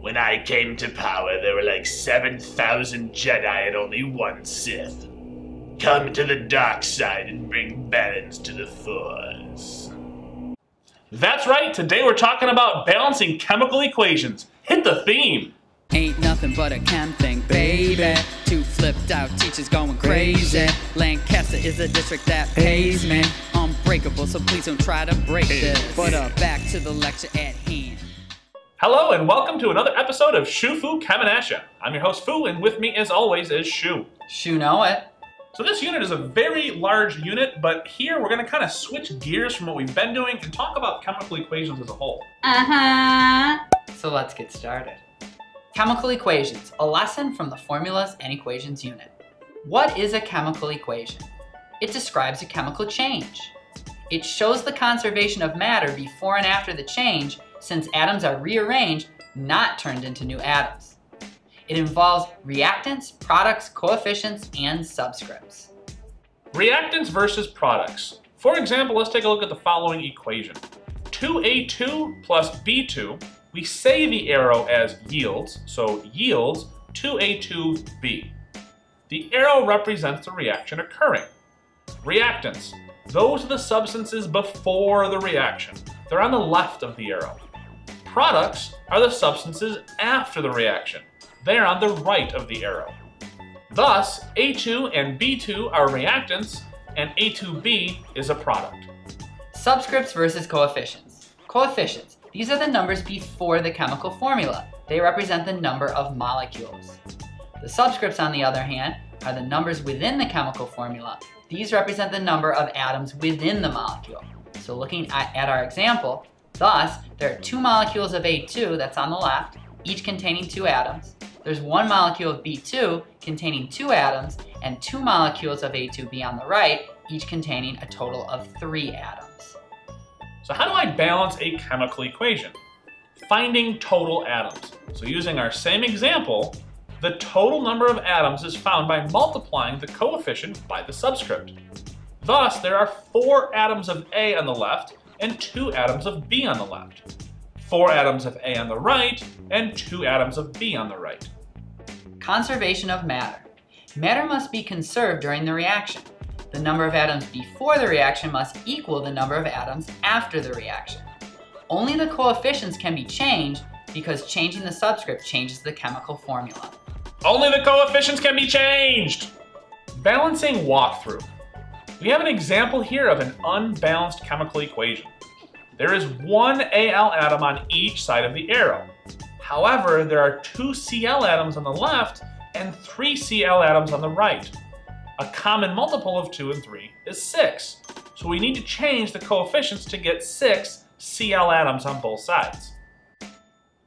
When I came to power, there were like 7,000 Jedi and only one Sith. Come to the dark side and bring balance to the Force. That's right, today we're talking about balancing chemical equations. Hit the theme! Ain't nothing but a chem thing, baby. Two flipped out teachers going crazy. Lancaster is a district that pays me. Unbreakable, so please don't try to break this. But back to the lecture at hand. Hello and welcome to another episode of SchuFu Chemin. I'm your host Fu, and with me as always is Shu. Shu know it. So this unit is a very large unit, but here we're going to kind of switch gears from what we've been doing and talk about chemical equations as a whole. So let's get started. Chemical equations, a lesson from the Formulas and Equations unit. What is a chemical equation? It describes a chemical change. It shows the conservation of matter before and after the change, since atoms are rearranged, not turned into new atoms. It involves reactants, products, coefficients, and subscripts. Reactants versus products. For example, let's take a look at the following equation. 2A2 plus B2, we say the arrow as yields, so yields 2A2B. The arrow represents the reaction occurring. Reactants, those are the substances before the reaction. They're on the left of the arrow. Products are the substances after the reaction. They're on the right of the arrow. Thus, A2 and B2 are reactants, and A2B is a product. Subscripts versus coefficients. Coefficients. These are the numbers before the chemical formula. They represent the number of molecules. The subscripts, on the other hand, are the numbers within the chemical formula. These represent the number of atoms within the molecule. So looking at our example, thus, there are 2 molecules of A2 that's on the left, each containing 2 atoms. There's 1 molecule of B2 containing 2 atoms, and 2 molecules of A2B on the right, each containing a total of 3 atoms. So how do I balance a chemical equation? Finding total atoms. So using our same example, the total number of atoms is found by multiplying the coefficient by the subscript. Thus, there are 4 atoms of A on the left and 2 atoms of B on the left. 4 atoms of A on the right and 2 atoms of B on the right. Conservation of matter. Matter must be conserved during the reaction. The number of atoms before the reaction must equal the number of atoms after the reaction. Only the coefficients can be changed because changing the subscript changes the chemical formula. Only the coefficients can be changed! Balancing walkthrough. We have an example here of an unbalanced chemical equation. There is 1 Al atom on each side of the arrow. However, there are 2 Cl atoms on the left and 3 Cl atoms on the right. A common multiple of 2 and 3 is 6. So we need to change the coefficients to get 6 Cl atoms on both sides.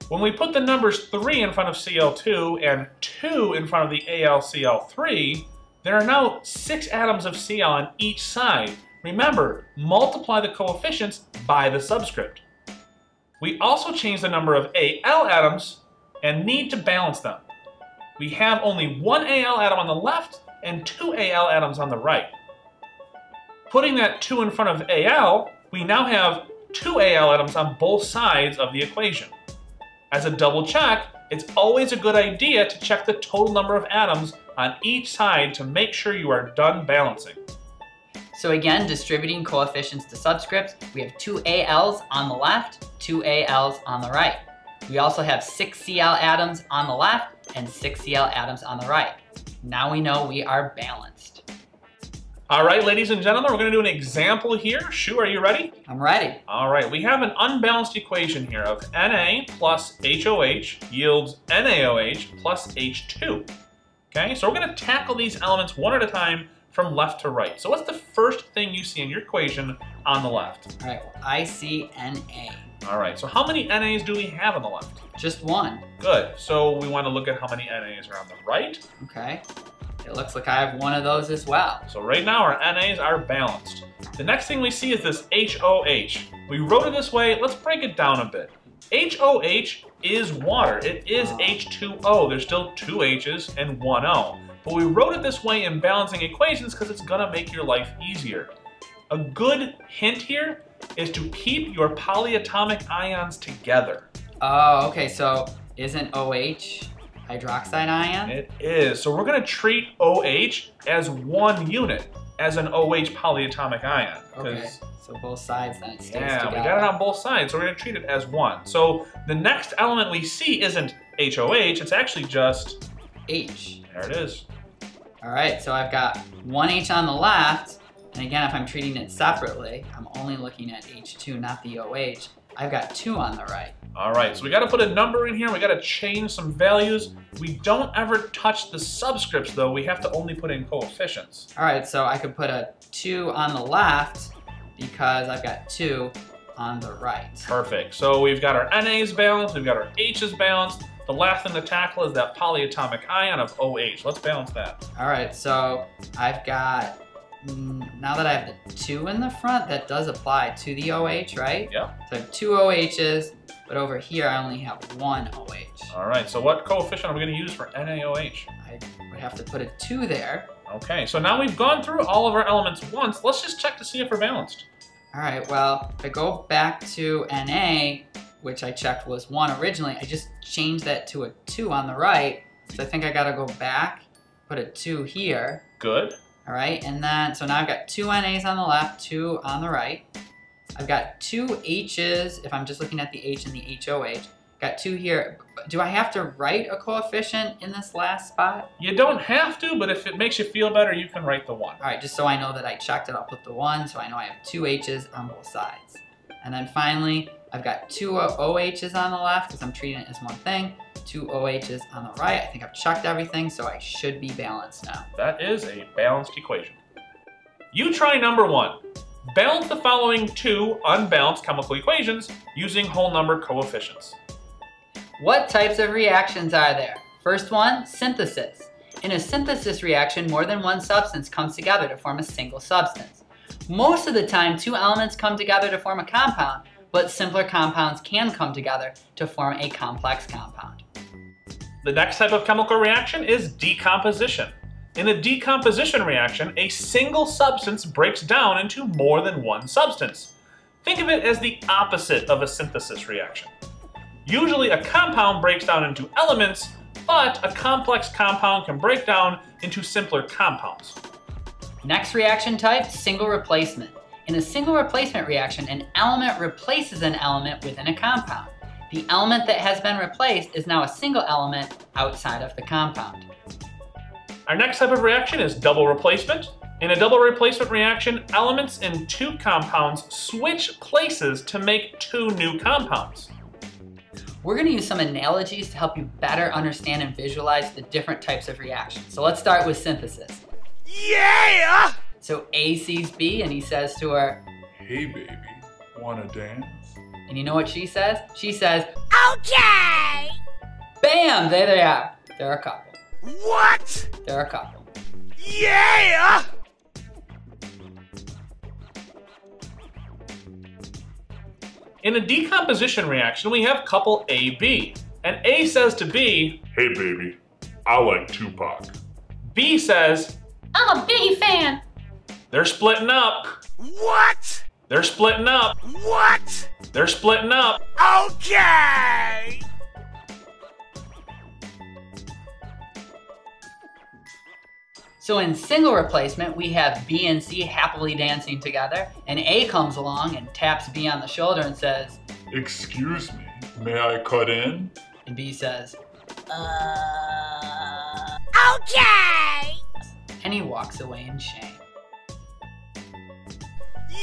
When we put the numbers 3 in front of Cl2 and 2 in front of the AlCl3, there are now 6 atoms of Cl on each side. Remember, multiply the coefficients by the subscript. We also change the number of Al atoms and need to balance them. We have only 1 Al atom on the left and 2 Al atoms on the right. Putting that 2 in front of Al, we now have 2 Al atoms on both sides of the equation. As a double check, it's always a good idea to check the total number of atoms on each side to make sure you are done balancing. So again, distributing coefficients to subscripts, we have 2 Als on the left, 2 Als on the right. We also have 6 Cl atoms on the left and 6 Cl atoms on the right. Now we know we are balanced. All right, ladies and gentlemen, we're going to do an example here. Shu, are you ready? I'm ready. All right, we have an unbalanced equation here of Na plus HOH yields NaOH plus H2. Okay, so we're going to tackle these elements one at a time from left to right. So what's the first thing you see in your equation on the left? All right, well, I see Na. All right, so how many NAs do we have on the left? Just 1. Good, so we want to look at how many NAs are on the right. Okay, it looks like I have 1 of those as well. So right now our NAs are balanced. The next thing we see is this HOH. We wrote it this way, let's break it down a bit. HOH is water, it is H2O. There's still 2 H's and 1 O. But we wrote it this way in balancing equations because it's gonna make your life easier. A good hint here is to keep your polyatomic ions together. Oh, okay, so Isn't OH hydroxide ion? It is. So we're going to treat OH as one unit, as an OH polyatomic ion. Okay, so both sides then it stays Yeah, together. we got it on both sides, so we're going to treat it as one. So the next element we see isn't HOH, it's actually just H. There it is. All right, so I've got one H on the left, and again, if I'm treating it separately, I'm only looking at H2, not the OH. I've got 2 on the right. All right, so we got to put a number in here. We got to change some values. We don't ever touch the subscripts, though. We have to only put in coefficients. All right, so I could put a 2 on the left because I've got 2 on the right. Perfect. So we've got our NAs balanced. We've got our H's balanced. The last thing to tackle is that polyatomic ion of OH. Let's balance that. All right, so I've got, now that I have the 2 in the front, that does apply to the OH, right? Yeah. So I have 2 OHs, but over here I only have 1 OH. All right, so what coefficient are we going to use for NaOH? I would have to put a 2 there. Okay, so now we've gone through all of our elements once. Let's just check to see if we're balanced. All right, well, if I go back to Na, which I checked was 1 originally, I just changed that to a 2 on the right. So I think I gotta go back, put a 2 here. Good. All right, and then, so now I've got 2 NAs on the left, 2 on the right. I've got 2 H's, if I'm just looking at the H and the HOH. Got 2 here. Do I have to write a coefficient in this last spot? You don't have to, but if it makes you feel better, you can write the 1. All right, just so I know that I checked it, I'll put the 1, so I know I have 2 H's on both sides. And then finally, I've got 2 OHs on the left because I'm treating it as one thing. 2 OHs on the right. I think I've checked everything, so I should be balanced now. That is a balanced equation. You try number 1. Balance the following 2 unbalanced chemical equations using whole number coefficients. What types of reactions are there? First one, synthesis. In a synthesis reaction, more than one substance comes together to form a single substance. Most of the time, 2 elements come together to form a compound, but simpler compounds can come together to form a complex compound. The next type of chemical reaction is decomposition. In a decomposition reaction, a single substance breaks down into more than one substance. Think of it as the opposite of a synthesis reaction. Usually a compound breaks down into elements, but a complex compound can break down into simpler compounds. Next reaction type, single replacement. In a single replacement reaction, an element replaces an element within a compound. The element that has been replaced is now a single element outside of the compound. Our next type of reaction is double replacement. In a double replacement reaction, elements in 2 compounds switch places to make 2 new compounds. We're going to use some analogies to help you better understand and visualize the different types of reactions. So let's start with synthesis. Yeah! So A sees B and he says to her, "Hey baby, wanna dance?" and you know what she says? She says, Okay! bam, there they are. They're a couple. What? They're a couple. Yeah! In a decomposition reaction, we have couple AB. And A says to B, "Hey baby, I like Tupac." B says, I'm a Biggie fan. they're splitting up. What? They're splitting up. What? They're splitting up. Okay! So in single replacement, we have B and C happily dancing together, and A comes along and taps B on the shoulder and says, "Excuse me, may I cut in?" and B says, Okay! and he walks away in shame.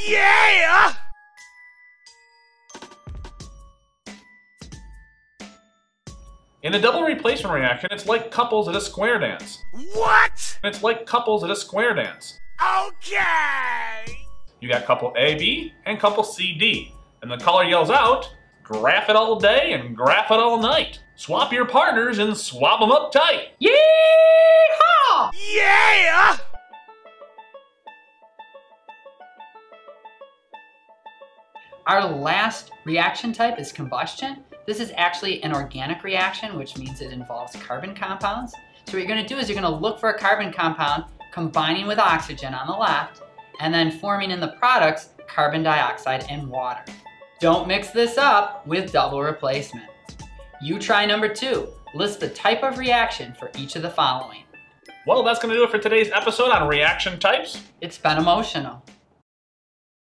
Yeah! In a double replacement reaction, it's like couples at a square dance. What? It's like couples at a square dance. Okay! You got couple AB and couple CD. And the caller yells out, graph it all day and graph it all night. Swap your partners and swap them up tight. Yeehaw! Yeah! Our last reaction type is combustion. This is actually an organic reaction, which means it involves carbon compounds. So what you're gonna do is you're gonna look for a carbon compound combining with oxygen on the left, and then forming in the products carbon dioxide and water. Don't mix this up with double replacement. You try number 2. List the type of reaction for each of the following. Well, that's going to do it for today's episode on reaction types. It's been emotional.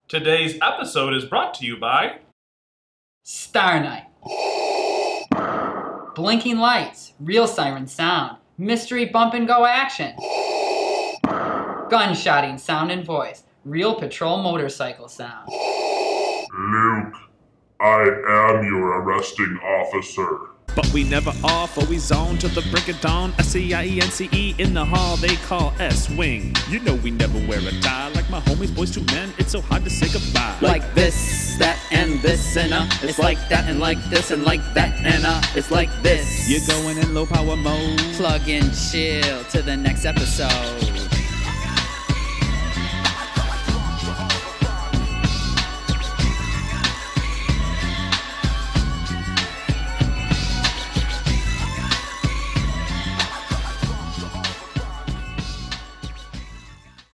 Today's episode is brought to you by Star Night. Blinking lights, real siren sound, mystery bump and go action. Gunshotting sound and voice, real patrol motorcycle sound. Luke, I am your arresting officer. But we never off, always on till the break of dawn. SCIENCE in the hall they call S-Wing. You know we never wear a tie, like my homies, boys to men, it's so hard to say goodbye. Like this, that, and this, and it's like that, and like this, and like that, and it's like this. You're going in low power mode. Plug and chill to the next episode.